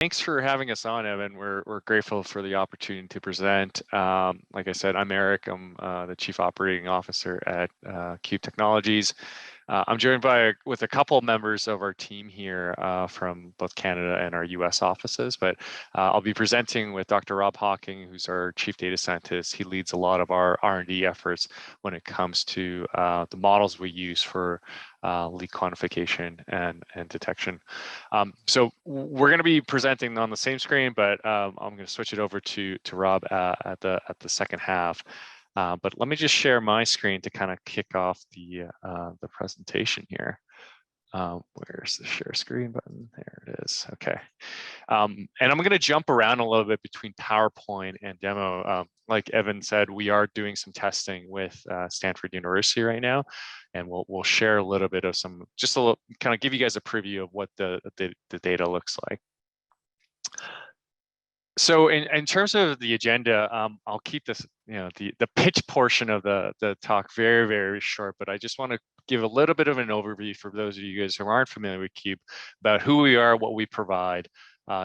Thanks for having us on, Evan. We're grateful for the opportunity to present. Like I said, I'm Eric. I'm the Chief Operating Officer at Qube Technologies. I'm joined with a couple members of our team here from both Canada and our US offices, but I'll be presenting with Dr. Rob Hawking, who's our Chief Data Scientist. He leads a lot of our R&D efforts when it comes to the models we use for leak quantification and detection. So we're going to be presenting on the same screen, but I'm going to switch it over to Rob at the second half. But let me just share my screen to kind of kick off the presentation here. Where's the share screen button? There it is. Okay. And I'm going to jump around a little bit between PowerPoint and demo. Like Evan said, we are doing some testing with Stanford University right now, and we'll share a little bit of just a little, kind of give you guys a preview of what the data looks like. So in terms of the agenda, I'll keep this, the pitch portion of the talk very, very short, but I just want to give a little bit of an overview for those of you guys who aren't familiar with Qube about who we are, what we provide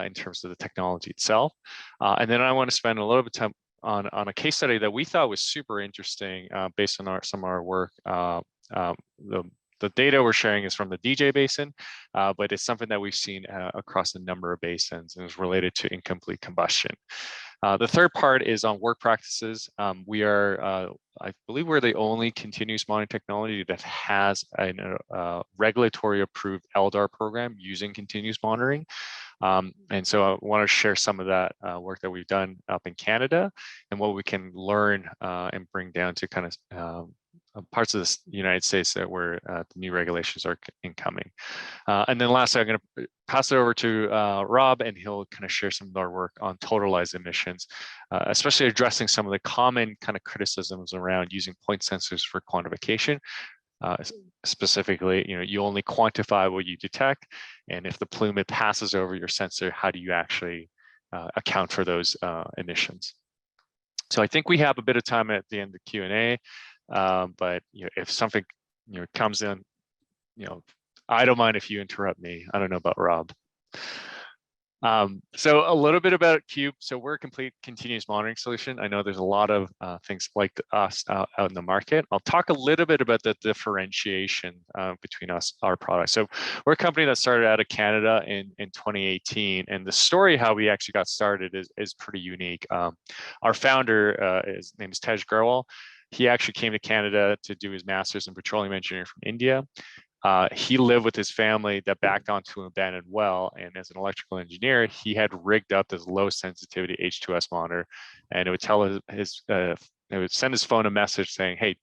in terms of the technology itself. And then I want to spend a little bit of time on a case study that we thought was super interesting based on some of our work. The data we're sharing is from the DJ Basin, but it's something that we've seen across a number of basins and is related to incomplete combustion. The third part is on work practices. We are, I believe we're the only continuous monitoring technology that has a regulatory approved LDAR program using continuous monitoring. And so I want to share some of that work that we've done up in Canada and what we can learn and bring down to kind of parts of the United States that where the new regulations are incoming. And then lastly, I'm going to pass it over to Rob, and he'll kind of share some of our work on totalized emissions, especially addressing some of the common kind of criticisms around using point sensors for quantification. Specifically, you only quantify what you detect, and if the plume it passes over your sensor, how do you actually account for those emissions? So I think we have a bit of time at the end of the Q&A. But if something comes in, I don't mind if you interrupt me. I don't know about Rob. So a little bit about Qube. So we're a complete continuous monitoring solution. I know there's a lot of things like us out in the market. I'll talk a little bit about the differentiation between our products. So we're a company that started out of Canada in 2018, and the story how we actually got started is pretty unique. Our founder, his name is Tej Garwal. He actually came to Canada to do his master's in petroleum engineering from India. He lived with his family that backed onto an abandoned well, and as an electrical engineer, he had rigged up this low sensitivity H2S monitor, and it would tell it would send his phone a message saying, "Hey,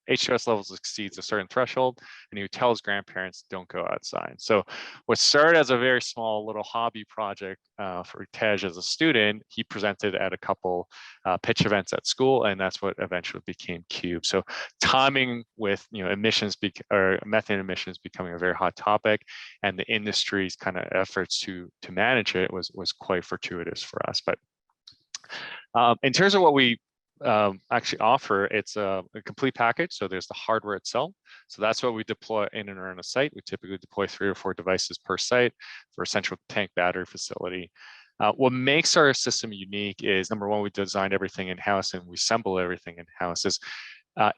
H2S levels exceeds a certain threshold," and he would tell his grandparents, "Don't go outside." So what started as a very small little hobby project for Tej as a student, he presented at a couple pitch events at school, and that's what eventually became Qube. So timing with emissions or methane emissions becoming a very hot topic, and the industry's kind of efforts to manage it was quite fortuitous for us. But in terms of what we actually offer, it's a complete package. So there's the hardware itself. So that's what we deploy in and around a site. We typically deploy 3 or 4 devices per site for a central tank battery facility. What makes our system unique is, number one, we designed everything in-house and we assemble everything in-house.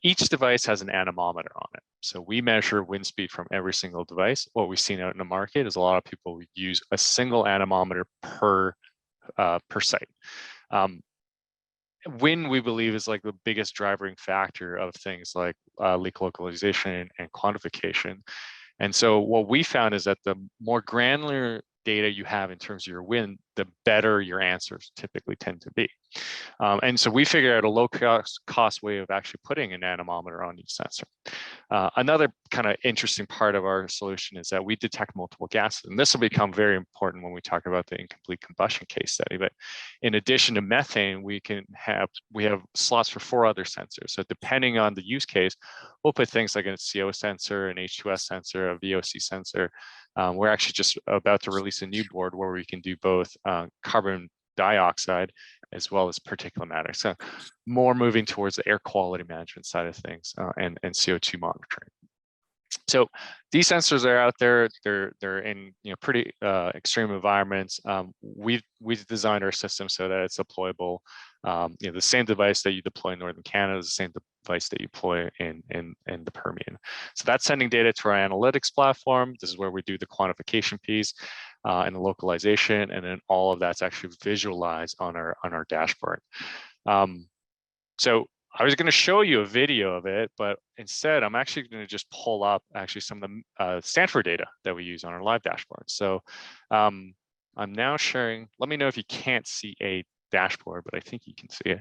Each device has an anemometer on it. So we measure wind speed from every single device. What we've seen out in the market is a lot of people use a single anemometer per site. Wind, we believe, is like the biggest driving factor of things like leak localization and quantification. And so what we found is that the more granular data you have in terms of your wind, the better your answers typically tend to be. And so we figured out a low cost way of actually putting an anemometer on each sensor. Another kind of interesting part of our solution is that we detect multiple gases, and this will become very important when we talk about the incomplete combustion case study. But in addition to methane, we have slots for 4 other sensors. So depending on the use case, we'll put things like a CO sensor, an H2S sensor, a VOC sensor. We're actually just about to release a new board where we can do both carbon dioxide as well as particulate matter. So more moving towards the air quality management side of things and CO2 monitoring. So these sensors are out there. They're in pretty extreme environments. We've designed our system so that it's deployable. The same device that you deploy in Northern Canada is the same device that you deploy in the Permian. So that's sending data to our analytics platform. This is where we do the quantification piece and the localization, and then all of that's actually visualized on our dashboard. So I was going to show you a video of it, but instead I'm actually going to just pull up actually some of the Stanford data that we use on our live dashboard. So I'm now sharing. Let me know if you can't see a dashboard, but I think you can see it.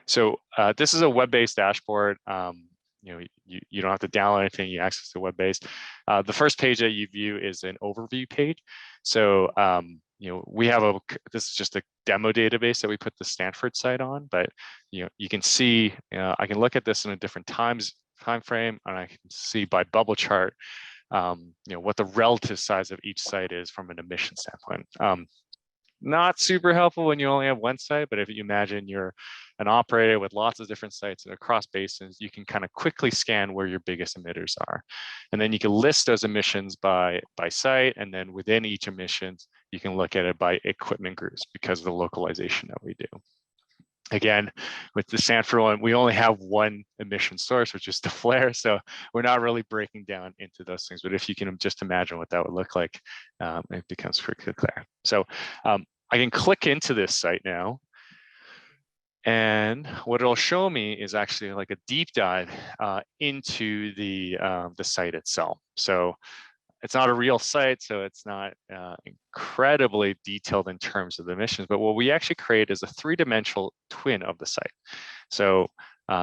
So this is a web-based dashboard. You don't have to download anything. You access the web-based. The first page that you view is an overview page. So we have this is just a demo database that we put the Stanford site on, but you can see, I can look at this in a different time frame, and I can see by bubble chart, what the relative size of each site is from an emission standpoint. Not super helpful when you only have one site, but if you imagine you're an operator with lots of different sites and across basins, you can kind of quickly scan where your biggest emitters are. And then you can list those emissions by site, and then within each emissions, you can look at it by equipment groups because of the localization that we do. Again, with the Stanford one, we only have one emission source, which is the flare. So we're not really breaking down into those things. But if you can just imagine what that would look like, it becomes pretty clear. So I can click into this site now. And what it'll show me is actually like a deep dive into the site itself. So it's not a real site, so it's not incredibly detailed in terms of the emissions, but what we actually create is a three-dimensional twin of the site. So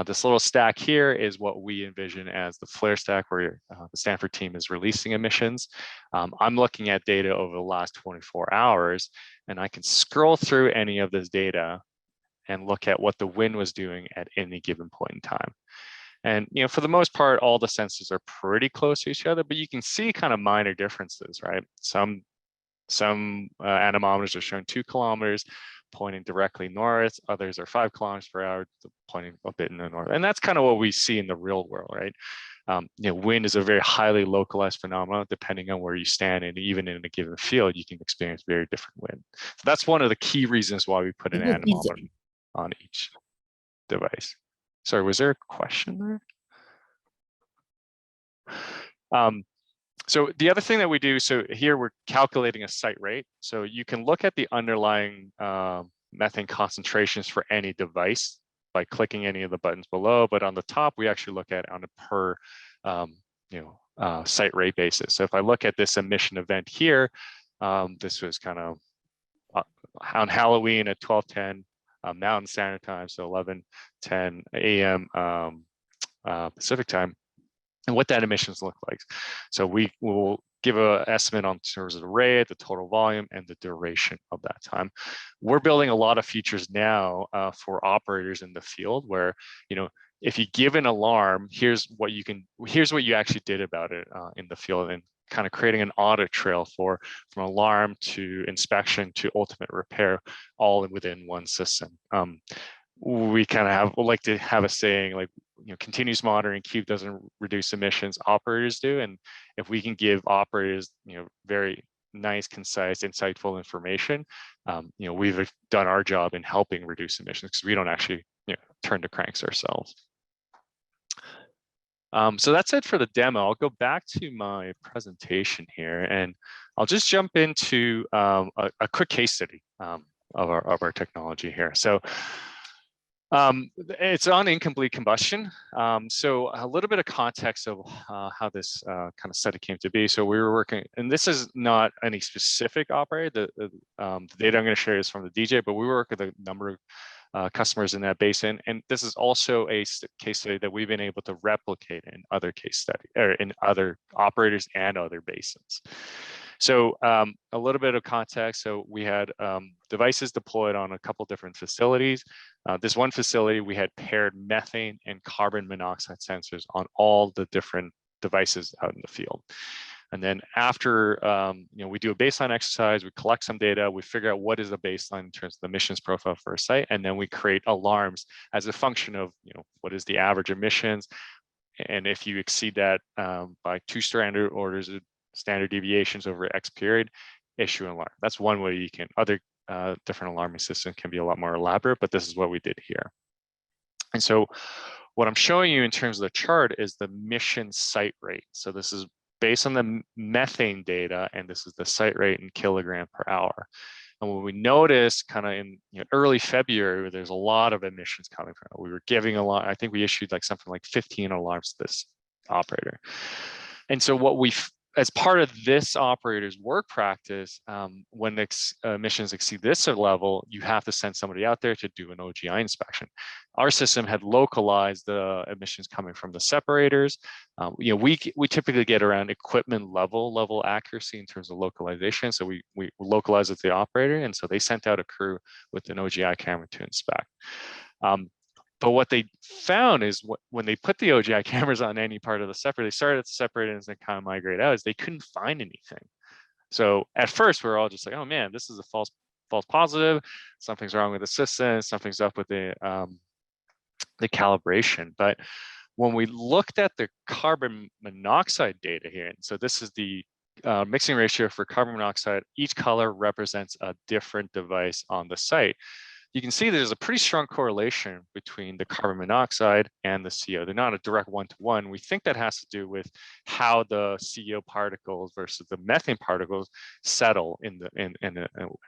this little stack here is what we envision as the flare stack where the Stanford team is releasing emissions. I'm looking at data over the last 24 hours, and I can scroll through any of this data and look at what the wind was doing at any given point in time. And for the most part, all the sensors are pretty close to each other, but you can see kind of minor differences, right? Some anemometers are showing 2 kilometers pointing directly north, others are 5 kilometers per hour pointing a bit in the north. And that's kind of what we see in the real world, right? Wind is a very highly localized phenomenon depending on where you stand, and even in a given field, you can experience very different wind. So that's one of the key reasons why we put an anemometer on each device. Sorry, was there a question there? So the other thing that we do, so here we're calculating a site rate. So you can look at the underlying methane concentrations for any device by clicking any of the buttons below. But on the top, we actually look at it on a per site rate basis. So if I look at this emission event here, this was kind of on Halloween at 12:10 Mountain Standard Time, so 11:10 a.m. Pacific time, and what that emissions look like. So we will give an estimate on terms of the rate, the total volume, and the duration of that time. We're building a lot of features now for operators in the field where, if you give an alarm, here's what you actually did about it in the field, and kind of creating an audit trail from alarm to inspection to ultimate repair, all within one system. We kind of like to have a saying like, continuous monitoring, Qube doesn't reduce emissions, operators do. And if we can give operators, very nice, concise, insightful information, we've done our job in helping reduce emissions because we don't actually, turn the cranks ourselves. So that's it for the demo. I'll go back to my presentation here, and I'll just jump into a quick case study of our technology here. So it's on incomplete combustion. So a little bit of context of how this kind of study came to be. So we were working, and this is not any specific operator. The data I'm going to share is from the DJ, but we work with a number of customers in that basin, and this is also a case study that we've been able to replicate in other case studies or in other operators and other basins. So a little bit of context. So we had devices deployed on a couple different facilities. This one facility, we had paired methane and carbon monoxide sensors on all the different devices out in the field. And then after, we do a baseline exercise, we collect some data, we figure out what is the baseline in terms of the emissions profile for a site, and then we create alarms as a function of, what is the average emissions and if you exceed that by 2 standard orders of standard deviations over X period, issue an alarm. That's one way you can. Other different alarming systems can be a lot more elaborate, but this is what we did here. And so what I'm showing you in terms of the chart is the emission site rate. So this is based on the methane data, and this is the site rate in kilogram per hour. And what we noticed kind of in early February, there's a lot of emissions coming from it. We were giving a lot. I think we issued like something like 15 alarms to this operator. And so what as part of this operator's work practice, when the emissions exceed this level, you have to send somebody out there to do an OGI inspection. Our system had localized the emissions coming from the separators. We typically get around equipment level accuracy in terms of localization. So we localize with the operator, and so they sent out a crew with an OGI camera to inspect. But what they found is when they put the OGI cameras on any part of the separator, they started at the separator and then kind of migrate out, is they couldn't find anything. So at first we were all just like, oh man, this is a false positive. Something's wrong with the system. Something's up with the calibration. But when we looked at the carbon monoxide data here, and so this is the mixing ratio for carbon monoxide, each color represents a different device on the site. You can see there's a pretty strong correlation between the carbon monoxide and the CO. They're not a direct one-to-one. We think that has to do with how the CO particles versus the methane particles settle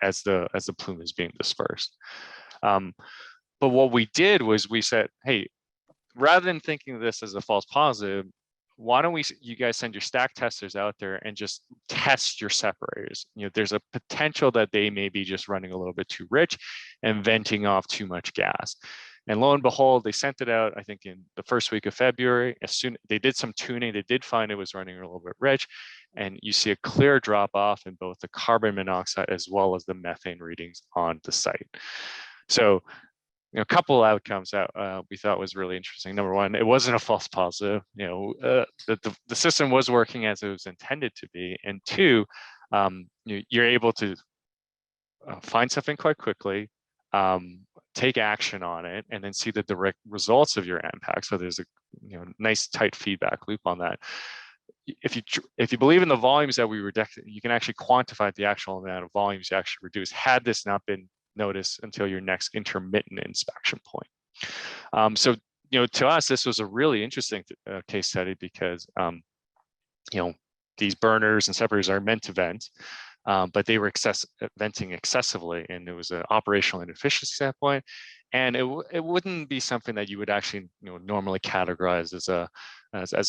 as the plume is being dispersed. But what we did was we said, hey, rather than thinking of this as a false positive, why don't you guys send your stack testers out there and just test your separators? There's a potential that they may be just running a little bit too rich and venting off too much gas. And lo and behold, they sent it out, I think in the first week of February. As soon they did some tuning, they did find it was running a little bit rich. And you see a clear drop off in both the carbon monoxide as well as the methane readings on the site. So a couple of outcomes that we thought was really interesting. Number one, it wasn't a false positive. The system was working as it was intended to be. And two, you're able to find something quite quickly, take action on it, and then see the direct results of your impact. So there's a nice tight feedback loop on that. If you believe in the volumes that we redacted, you can actually quantify the actual amount of volumes you actually reduce. Had this not been notice until your next intermittent inspection point. So, to us, this was a really interesting case study because, these burners and separators are meant to vent, but they were venting excessively, and it was an operational inefficiency standpoint. And it wouldn't be something that you would actually normally categorize as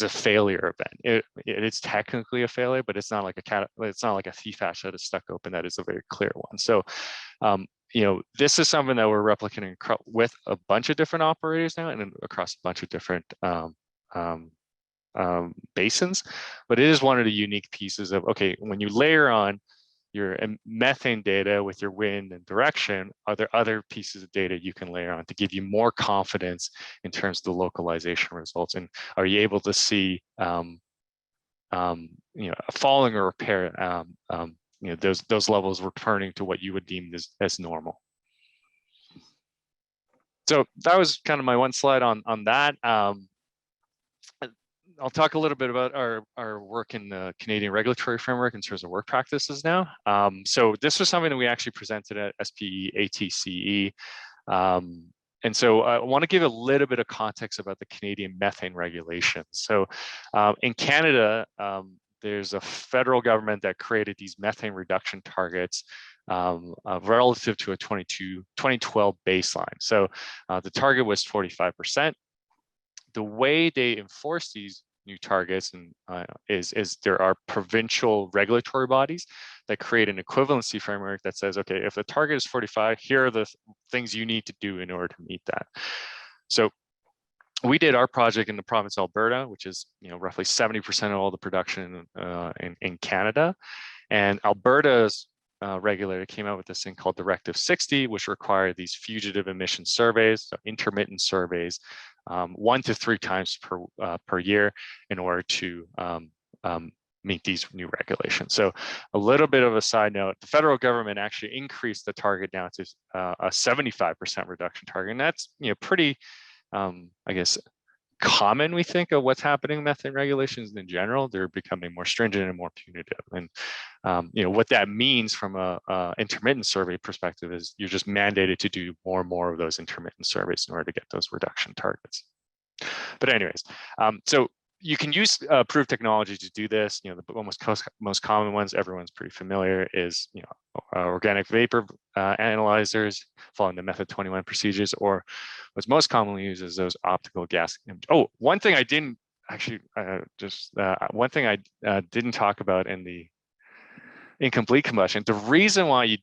a failure event. It's technically a failure, but it's not like a thief hatch that is stuck open. That is a very clear one. So this is something that we're replicating with a bunch of different operators now and across a bunch of different basins. But it is one of the unique pieces of, okay, when you layer on your methane data with your wind and direction, are there other pieces of data you can layer on to give you more confidence in terms of the localization results? And are you able to see a falling or repair, those levels returning to what you would deem as normal? So that was kind of my one slide on that. I'll talk a little bit about our work in the Canadian regulatory framework in terms of work practices now. So this was something that we actually presented at SPE ATCE. And so I want to give a little bit of context about the Canadian methane regulations. So in Canada, there's a federal government that created these methane reduction targets relative to a 2012 baseline. So the target was 45%. The way they enforce these new targets is there are provincial regulatory bodies that create an equivalency framework that says, okay, if the target is 45, here are the things you need to do in order to meet that. So we did our project in the province of Alberta, which is roughly 70% of all the production in Canada, and Alberta's regulator came out with this thing called Directive 60, which required these fugitive emission surveys, so intermittent surveys, 1 to 3 times per year in order to meet these new regulations. So a little bit of a side note, the federal government actually increased the target down to a 75% reduction target. And that's pretty, I guess, common we think of what's happening in methane regulations in general. They're becoming more stringent and more punitive. And what that means from a intermittent survey perspective is you're just mandated to do more and more of those intermittent surveys in order to get those reduction targets. But anyways, so you can use approved technology to do this. The most common ones, everyone's pretty familiar, is organic vapor analyzers following the method 21 procedures, or what's most commonly used is those optical gas. Oh, one thing I didn't actually one thing I didn't talk about in the incomplete combustion. The reason why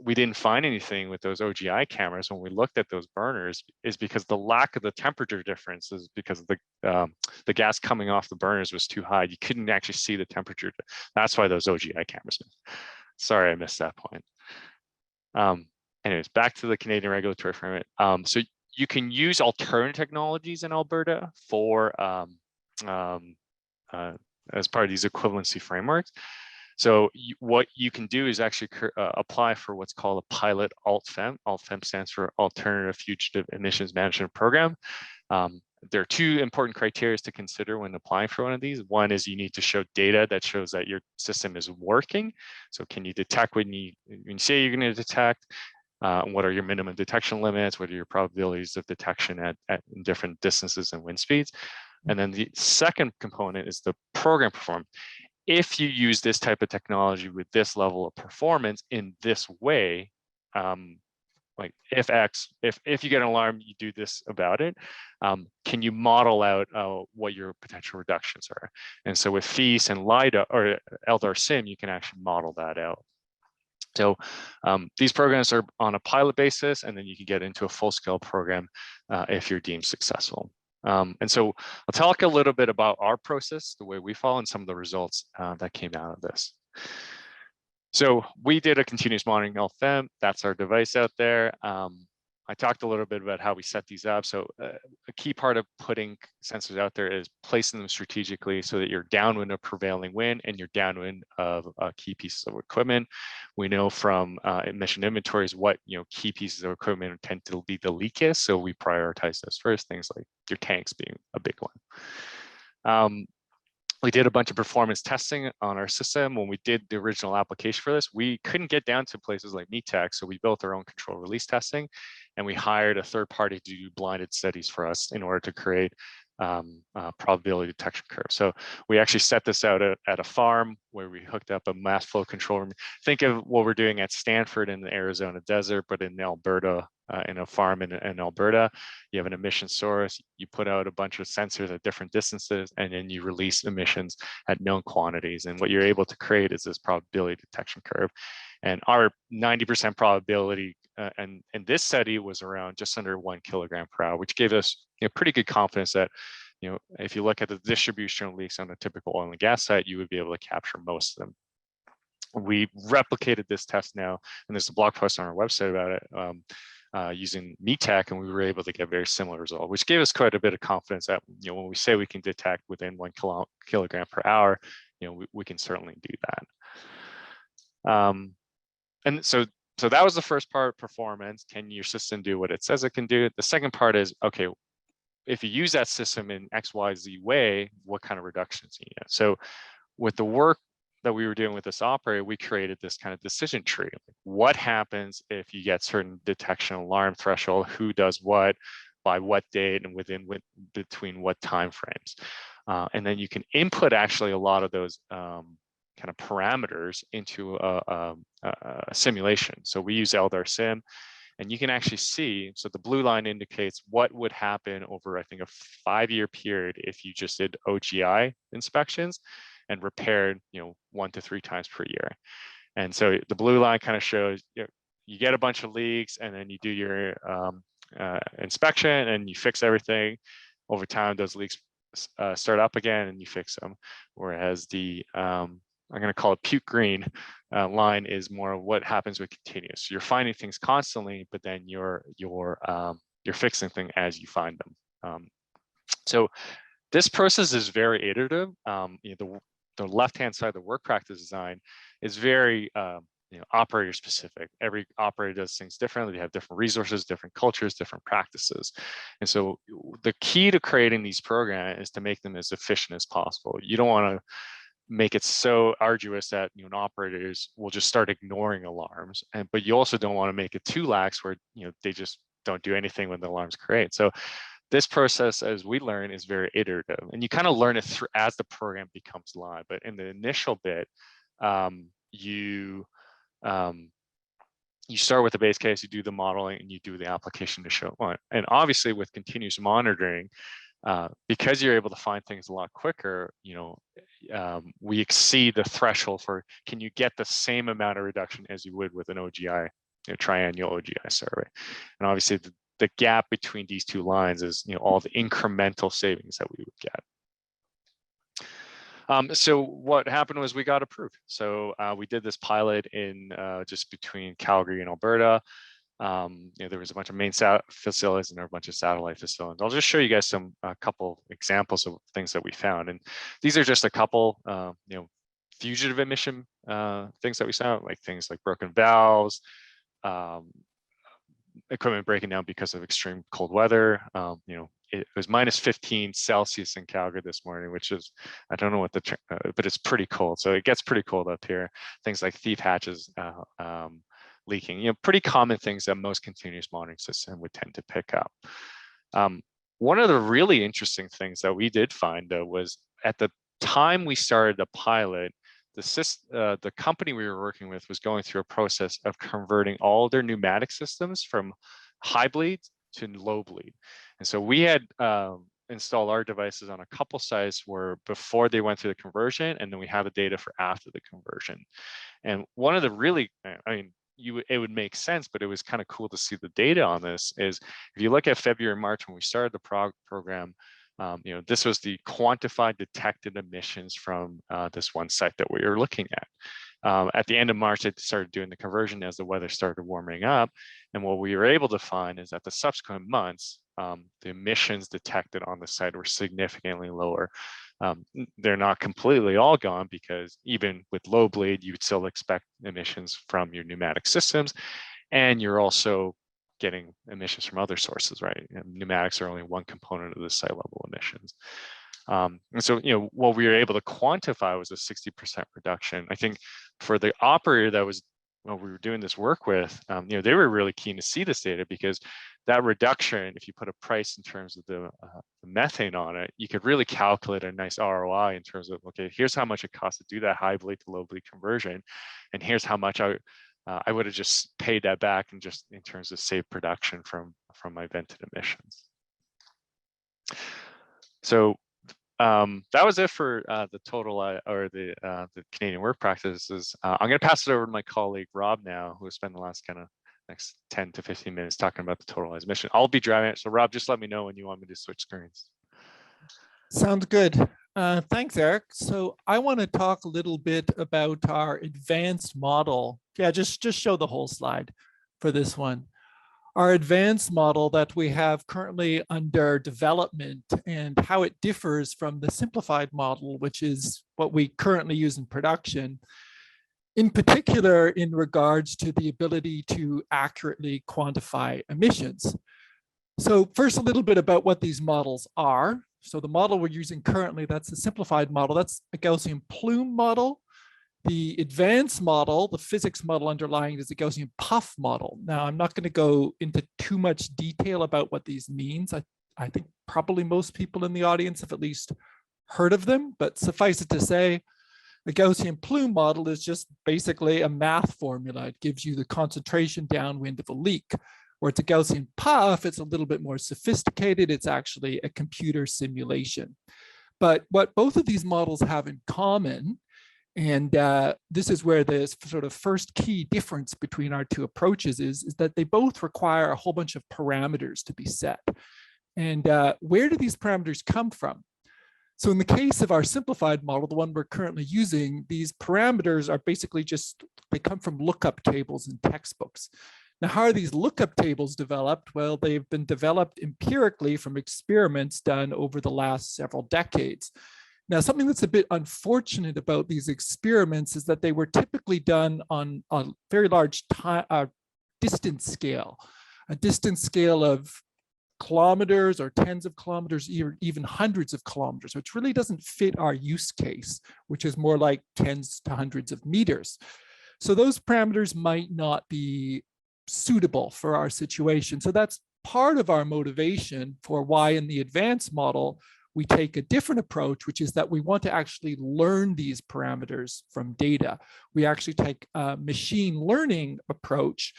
we didn't find anything with those OGI cameras when we looked at those burners is because the lack of the temperature difference is because the gas coming off the burners was too high. You couldn't actually see the temperature. That's why those OGI cameras. Sorry, I missed that point. Anyways, back to the Canadian regulatory framework. So you can use alternative technologies in Alberta for as part of these equivalency frameworks. So what you can do is actually apply for what's called a pilot Alt-FEMP. Alt-FEMP stands for Alternative Fugitive Emissions Management Program. There are two important criteria to consider when applying for one of these. One is you need to show data that shows that your system is working. So can you detect when you say you're going to detect? What are your minimum detection limits? What are your probabilities of detection at different distances and wind speeds? And then the second component is the program performance. If you use this type of technology with this level of performance in this way, like if you get an alarm, you do this about it, can you model out what your potential reductions are? And so with FEAS and LIDAR or LDAR-SIM, you can actually model that out. So these programs are on a pilot basis, and then you can get into a full-scale program if you're deemed successful. And so I'll talk a little bit about our process, the way we follow, and some of the results that came out of this. So we did a continuous monitoring Alt-FEMP. That's our device out there. I talked a little bit about how we set these up. So a key part of putting sensors out there is placing them strategically so that you're downwind of prevailing wind and you're downwind of key pieces of equipment. We know from emission inventories what key pieces of equipment tend to be the leakiest. So we prioritize those first, things like your tanks being a big one. We did a bunch of performance testing on our system. When we did the original application for this, we couldn't get down to places like METEC, so we built our own control release testing, and we hired a third party to do blinded studies for us in order to create probability detection curve. So we actually set this out at a farm where we hooked up a mass flow control room. Think of what we're doing at Stanford in the Arizona desert, but in Alberta, in a farm in Alberta. You have an emission source, you put out a bunch of sensors at different distances, and then you release emissions at known quantities. And what you're able to create is this probability detection curve. And our 90% probability and this study was around just under 1 kilogram per hour, which gave us pretty good confidence that if you look at the distribution of leaks on a typical oil and gas site, you would be able to capture most of them. We replicated this test now, and there's a blog post on our website about it using METEC, and we were able to get very similar result, which gave us quite a bit of confidence that when we say we can detect within 1 kilogram per hour, we can certainly do that. And so that was the first part, performance. Can your system do what it says it can do? The second part is, okay, if you use that system in XYZ way, what kind of reductions do you get? So with the work that we were doing with this operator, we created this kind of decision tree. What happens if you get certain detection alarm threshold, who does what, by what date, and between what time frames? And then you can input actually a lot of those kind of parameters into a simulation. So we use LDAR-SIM, and you can actually see, so the blue line indicates what would happen over, I think, a 5-year period if you just did OGI inspections and repaired 1 to 3 times per year. And so the blue line kind of shows you get a bunch of leaks, and then you do your inspection and you fix everything. Over time, those leaks start up again and you fix them. Whereas the I'm going to call it puke green line is more of what happens with continuous. So you're finding things constantly, but then you're fixing things as you find them. So this process is very iterative. The left-hand side, the work practice design, is very operator specific. Every operator does things differently. They have different resources, different cultures, different practices. And so the key to creating these programs is to make them as efficient as possible. You don't want to make it so arduous that operators will just start ignoring alarms, but you also don't want to make it too lax where they just don't do anything when the alarms create. So this process, as we learn, is very iterative, and you kind of learn it through as the program becomes live. But in the initial bit, you start with the base case, you do the modeling, and you do the application to show it. And obviously, with continuous monitoring, because you're able to find things a lot quicker, we exceed the threshold for can you get the same amount of reduction as you would with an OGI, triennial OGI survey. And obviously, the gap between these two lines is all the incremental savings that we would get. So what happened was we got approved. So we did this pilot in just between Calgary and Alberta. There was a bunch of main facilities and there were a bunch of satellite facilities. I'll just show you guys a couple examples of things that we found. And these are just a couple, fugitive emission things that we saw, like things like broken valves, equipment breaking down because of extreme cold weather. It was -15 C in Calgary this morning, which is, I don't know what but it's pretty cold. So it gets pretty cold up here. Things like thief hatches leaking, pretty common things that most continuous monitoring system would tend to pick up. One of the really interesting things that we did find, though, was at the time we started the pilot, the company we were working with was going through a process of converting all their pneumatic systems from high bleed to low bleed. And so we had installed our devices on a couple sites where before they went through the conversion, and then we have the data for after the conversion. And one of the really, it would make sense, but it was kind of cool to see the data on this, is if you look at February and March when we started the program, this was the quantified detected emissions from this one site that we were looking at. At the end of March, they started doing the conversion as the weather started warming up. And what we were able to find is that the subsequent months, the emissions detected on the site were significantly lower. They're not completely all gone, because even with low bleed, you would still expect emissions from your pneumatic systems. And you're also getting emissions from other sources, right? And pneumatics are only one component of the site level emissions. And so, what we were able to quantify was a 60% reduction. I think for the operator that was, we were doing this work with, they were really keen to see this data, because that reduction, if you put a price in terms of the methane on it, you could really calculate a nice ROI in terms of, okay, here's how much it costs to do that high bleed to low bleed conversion, and here's how much I would have just paid that back, and just in terms of saved production from my vented emissions. So that was it for the total or the Canadian work practices. I'm going to pass it over to my colleague Rob now, who will spend the last next 10 to 15 minutes talking about the totalized emission. I'll be driving it, so Rob, just let me know when you want me to switch screens. Sounds good. Thanks, Eric. So I want to talk a little bit about our advanced model. Yeah, just show the whole slide for this one. Our advanced model that we have currently under development, and how it differs from the simplified model, which is what we currently use in production, in particular in regards to the ability to accurately quantify emissions. So first, a little bit about what these models are. So the model we're using currently, that's a simplified model. That's a Gaussian plume model. The advanced model, the physics model underlying it, is a Gaussian puff model. Now, I'm not going to go into too much detail about what these means. I think probably most people in the audience have at least heard of them, but suffice it to say, a Gaussian plume model is just basically a math formula. It gives you the concentration downwind of a leak. Where it's a Gaussian puff, it's a little bit more sophisticated. It's actually a computer simulation. But what both of these models have in common, and this is where the sort of first key difference between our two approaches is that they both require a whole bunch of parameters to be set. And where do these parameters come from? So in the case of our simplified model, the one we're currently using, these parameters are basically they come from lookup tables in textbooks. Now, how are these lookup tables developed? Well, they've been developed empirically from experiments done over the last several decades. Now, something that's a bit unfortunate about these experiments is that they were typically done on a very large distance scale, a distance scale of kilometers or tens of kilometers, even hundreds of kilometers, which really doesn't fit our use case, which is more like tens to hundreds of meters. So those parameters might not be suitable for our situation. So that's part of our motivation for why in the advanced model, we take a different approach, which is that we want to actually learn these parameters from data. We actually take a machine learning approach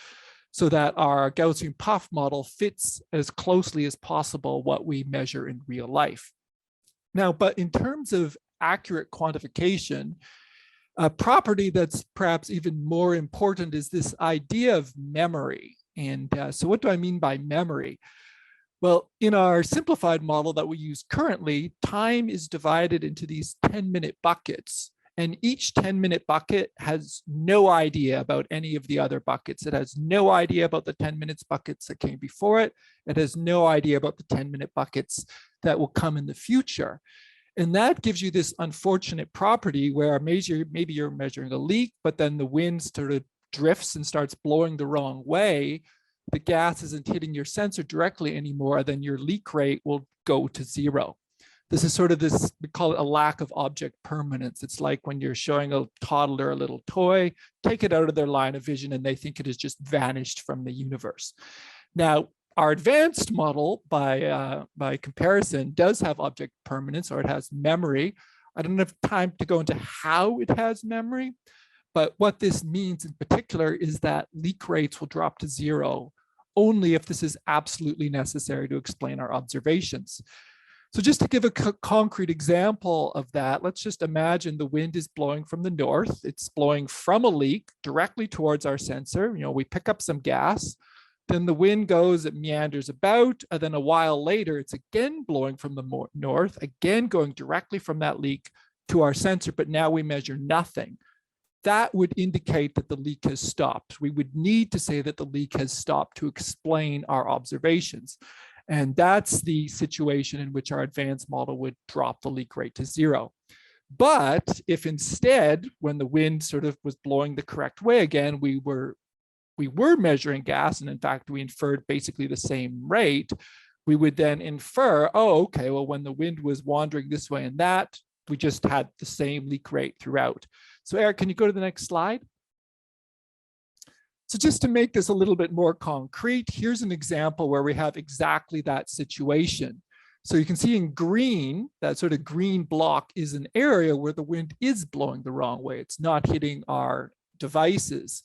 so that our Gaussian puff model fits as closely as possible what we measure in real life. Now, but in terms of accurate quantification, a property that's perhaps even more important is this idea of memory. And so what do I mean by memory? Well, in our simplified model that we use currently, time is divided into these 10-minute buckets. And each 10-minute bucket has no idea about any of the other buckets. It has no idea about the 10 minutes buckets that came before it. It has no idea about the 10-minute buckets that will come in the future. And that gives you this unfortunate property where maybe you're measuring a leak, but then the wind sort of drifts and starts blowing the wrong way. The gas isn't hitting your sensor directly anymore, then your leak rate will go to zero. This is sort of this, we call it a lack of object permanence. It's like when you're showing a toddler a little toy, take it out of their line of vision and they think it has just vanished from the universe. Now, our advanced model, by comparison, does have object permanence, or it has memory. I don't have time to go into how it has memory, but what this means in particular is that leak rates will drop to zero only if this is absolutely necessary to explain our observations. So just to give a concrete example of that, let's just imagine the wind is blowing from the north. It's blowing from a leak directly towards our sensor. You know, we pick up some gas, then the wind goes, it meanders about, and then a while later, it's again blowing from the north, again going directly from that leak to our sensor, but now we measure nothing. That would indicate that the leak has stopped. We would need to say that the leak has stopped to explain our observations. And that's the situation in which our advanced model would drop the leak rate to zero. But if instead, when the wind sort of was blowing the correct way again, we were measuring gas, and in fact, we inferred basically the same rate, we would then infer, oh, okay, well, when the wind was wandering this way and that, we just had the same leak rate throughout. So Eric, can you go to the next slide? So just to make this a little bit more concrete, here's an example where we have exactly that situation. So you can see in green, that sort of green block is an area where the wind is blowing the wrong way. It's not hitting our devices.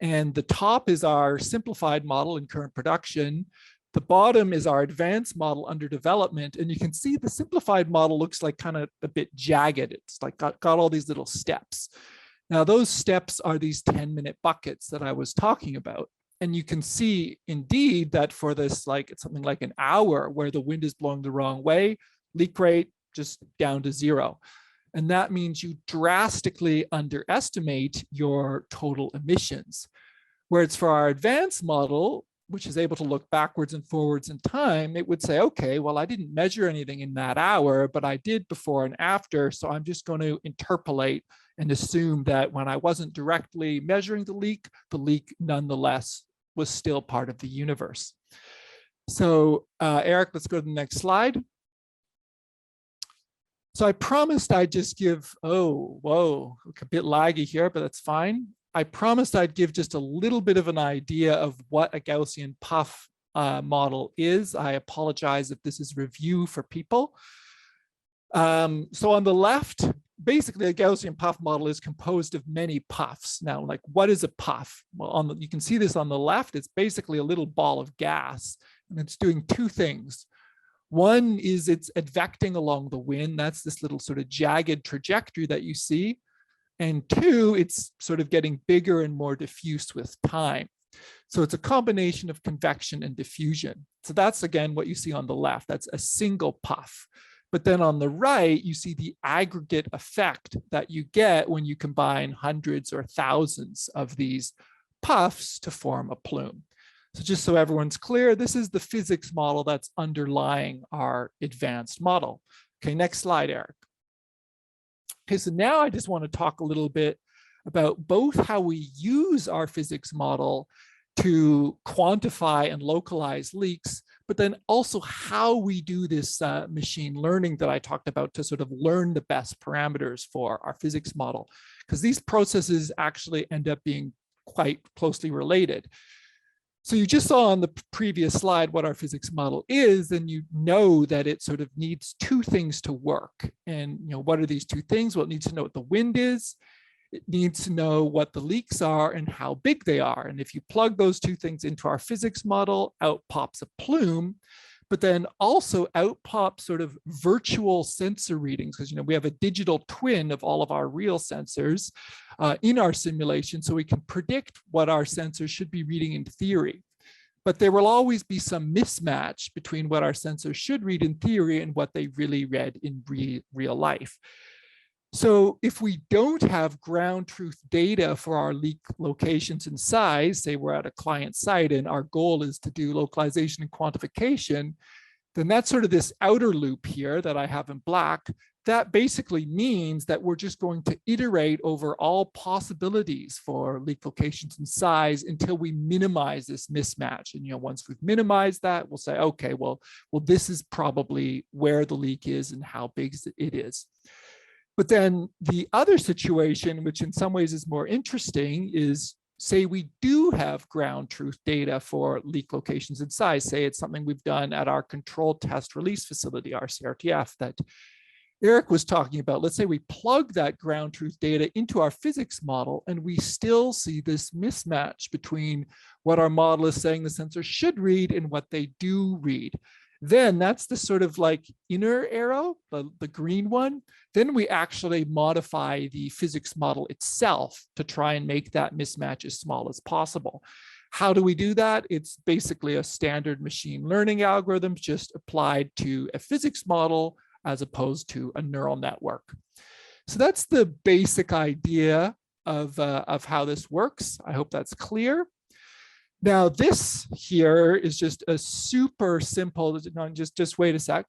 And the top is our simplified model in current production. The bottom is our advanced model under development. And you can see the simplified model looks like kind of a bit jagged. It's like got all these little steps. Now those steps are these 10-minute buckets that I was talking about. And you can see indeed that for this, like it's something like an hour where the wind is blowing the wrong way, leak rate just down to zero. And that means you drastically underestimate your total emissions. Whereas for our advanced model, which is able to look backwards and forwards in time, it would say, okay, well, I didn't measure anything in that hour, but I did before and after. So I'm just going to interpolate and assume that when I wasn't directly measuring the leak nonetheless was still part of the universe. So Eric, let's go to the next slide. So I promised I'd just give, oh, whoa, a bit laggy here, but that's fine. I promised I'd give just a little bit of an idea of what a Gaussian puff model is. I apologize if this is review for people. So on the left, basically a Gaussian puff model is composed of many puffs. Now, like what is a puff? Well, you can see this on the left. It's basically a little ball of gas, and it's doing two things. One is it's advecting along the wind. That's this little sort of jagged trajectory that you see. And two, it's sort of getting bigger and more diffuse with time. So it's a combination of convection and diffusion. So that's, again, what you see on the left. That's a single puff. But then on the right, you see the aggregate effect that you get when you combine hundreds or thousands of these puffs to form a plume. So just so everyone's clear, this is the physics model that's underlying our advanced model. Okay, next slide, Eric. Okay, so now I just want to talk a little bit about both how we use our physics model to quantify and localize leaks, but then also how we do this machine learning that I talked about to sort of learn the best parameters for our physics model, because these processes actually end up being quite closely related. So you just saw on the previous slide what our physics model is, and you know that it sort of needs two things to work. And what are these two things? Well, it needs to know what the wind is. It needs to know what the leaks are and how big they are. And if you plug those two things into our physics model, out pops a plume, but then also out pops sort of virtual sensor readings, because we have a digital twin of all of our real sensors in our simulation, so we can predict what our sensors should be reading in theory. But there will always be some mismatch between what our sensors should read in theory and what they really read in real life. So if we don't have ground truth data for our leak locations and size, say we're at a client site and our goal is to do localization and quantification, then that's sort of this outer loop here that I have in black. That basically means that we're just going to iterate over all possibilities for leak locations and size until we minimize this mismatch. And once we've minimized that, we'll say, okay, well, this is probably where the leak is and how big it is. But then the other situation, which in some ways is more interesting, is say we do have ground truth data for leak locations and size. Say it's something we've done at our controlled test release facility, our CRTF, that Eric was talking about. Let's say we plug that ground truth data into our physics model and we still see this mismatch between what our model is saying the sensor should read and what they do read. Then that's the sort of like inner arrow, the green one. Then we actually modify the physics model itself to try and make that mismatch as small as possible. How do we do that? It's basically a standard machine learning algorithm just applied to a physics model as opposed to a neural network. So that's the basic idea of how this works. I hope that's clear. Now, this here is just a super simple, just wait a sec,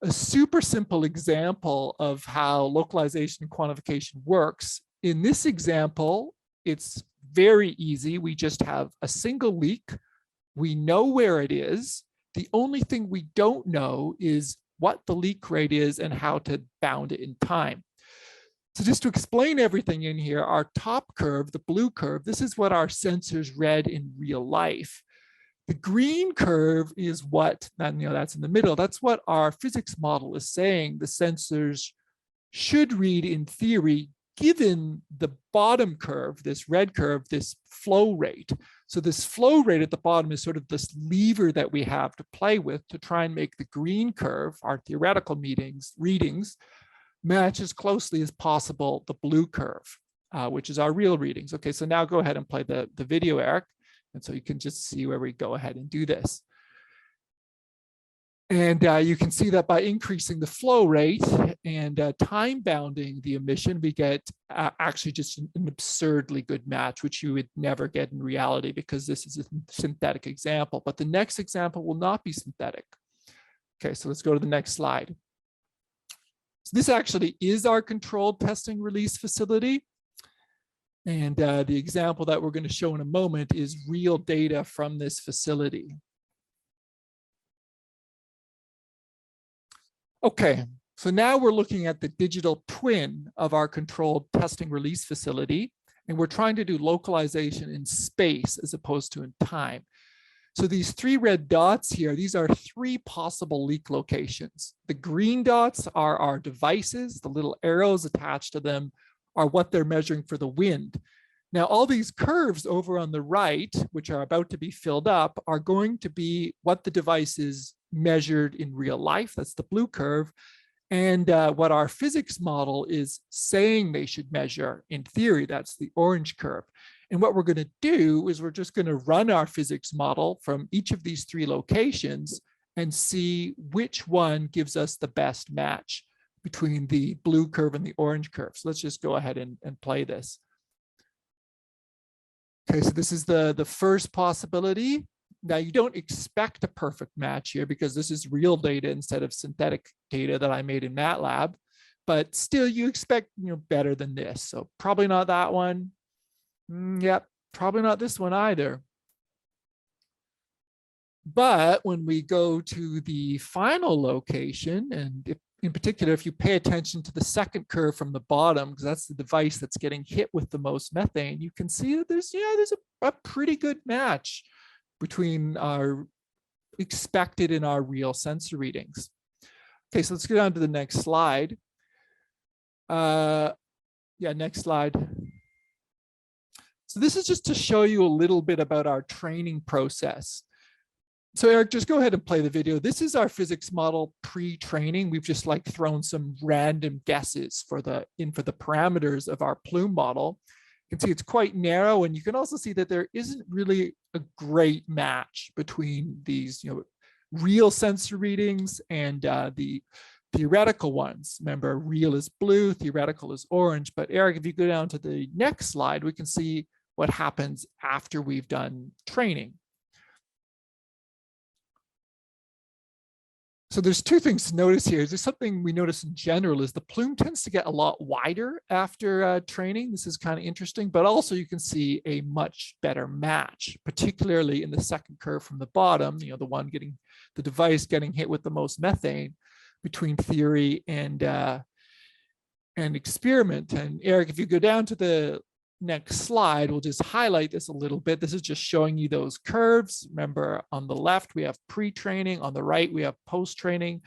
a super simple example of how localization and quantification works. In this example, it's very easy. We just have a single leak. We know where it is. The only thing we don't know is what the leak rate is and how to bound it in time. So just to explain everything in here, our top curve, the blue curve, this is what our sensors read in real life. The green curve is what, that's in the middle, that's what our physics model is saying the sensors should read in theory, given the bottom curve, this red curve, this flow rate. So this flow rate at the bottom is sort of this lever that we have to play with to try and make the green curve, our theoretical readings, match as closely as possible the blue curve, which is our real readings. Okay, so now go ahead and play the video, Eric. And so you can just see where we go ahead and do this. And you can see that by increasing the flow rate and time bounding the emission, we get actually just an absurdly good match, which you would never get in reality because this is a synthetic example. But the next example will not be synthetic. Okay, so let's go to the next slide. So this actually is our controlled testing release facility. And the example that we're going to show in a moment is real data from this facility. Okay, so now we're looking at the digital twin of our controlled testing release facility, and we're trying to do localization in space as opposed to in time. So these three red dots here, these are three possible leak locations. The green dots are our devices. The little arrows attached to them are what they're measuring for the wind. Now, all these curves over on the right, which are about to be filled up, are going to be what the device is measured in real life. That's the blue curve. And what our physics model is saying they should measure in theory, that's the orange curve. And what we're going to do is we're just going to run our physics model from each of these three locations and see which one gives us the best match between the blue curve and the orange curve. So let's just go ahead and play this. Okay, so this is the first possibility. Now, you don't expect a perfect match here because this is real data instead of synthetic data that I made in MATLAB. but still you expect, better than this. So probably not that one. Yep, probably not this one either. But when we go to the final location, and if, in particular, if you pay attention to the second curve from the bottom, because that's the device that's getting hit with the most methane, you can see that there's a pretty good match between our expected and our real sensor readings. Okay, so let's go down to the next slide. Next slide. So this is just to show you a little bit about our training process. So Eric, just go ahead and play the video. This is our physics model pre-training. We've just thrown some random guesses for the parameters of our plume model. You can see it's quite narrow, and you can also see that there isn't really a great match between these, real sensor readings and the theoretical ones. Remember, real is blue, theoretical is orange. But Eric, if you go down to the next slide, we can see what happens after we've done training. So there's two things to notice here. There's something we notice in general is the plume tends to get a lot wider after training. This is kind of interesting, but also you can see a much better match, particularly in the second curve from the bottom, the device getting hit with the most methane between theory and experiment. And Eric, if you go down to the next slide, we'll just highlight this a little bit. This is just showing you those curves. Remember, on the left, we have pre-training. On the right, we have post-training.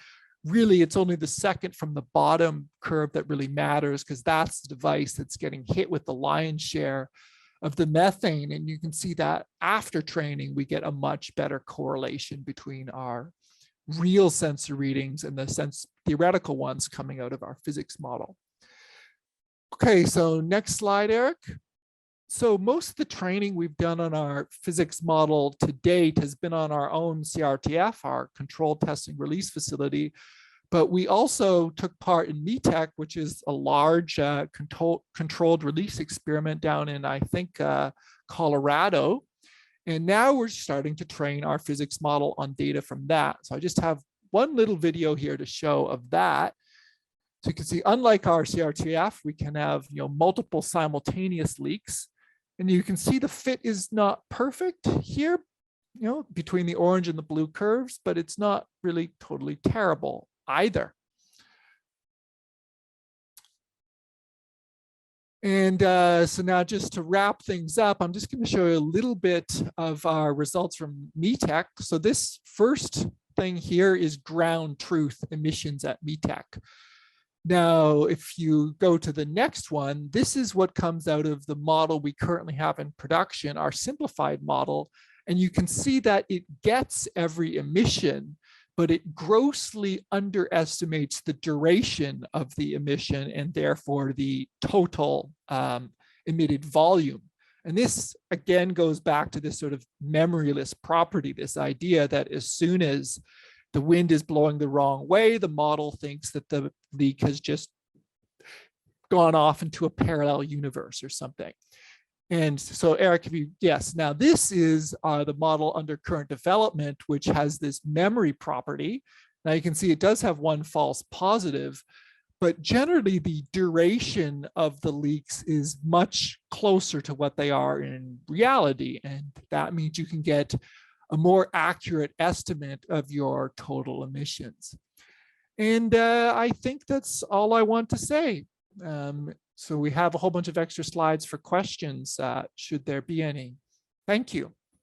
Really, it's only the second from the bottom curve that really matters, because that's the device that's getting hit with the lion's share of the methane. And you can see that after training, we get a much better correlation between our real sensor readings and the theoretical ones coming out of our physics model. Okay, so next slide, Eric. So most of the training we've done on our physics model to date has been on our own CRTF, our controlled testing release facility, but we also took part in METEC, which is a large controlled release experiment down in, I think, Colorado. And now we're starting to train our physics model on data from that. So I just have one little video here to show of that. So you can see, unlike our CRTF, we can have multiple simultaneous leaks. And you can see the fit is not perfect here, between the orange and the blue curves, but it's not really totally terrible either. And so now, just to wrap things up, I'm just going to show you a little bit of our results from METEC. So this first thing here is ground truth emissions at METEC. Now, if you go to the next one, this is what comes out of the model we currently have in production, our simplified model. And you can see that it gets every emission, but it grossly underestimates the duration of the emission and therefore the total emitted volume. And this, again, goes back to this sort of memoryless property, this idea that as soon as the wind is blowing the wrong way, the model thinks that the leak has just gone off into a parallel universe or something. And so, Eric, yes, now this is the model under current development, which has this memory property. Now you can see it does have one false positive, but generally the duration of the leaks is much closer to what they are in reality. And that means you can get a more accurate estimate of your total emissions. And I think that's all I want to say. So we have a whole bunch of extra slides for questions, should there be any. Thank you.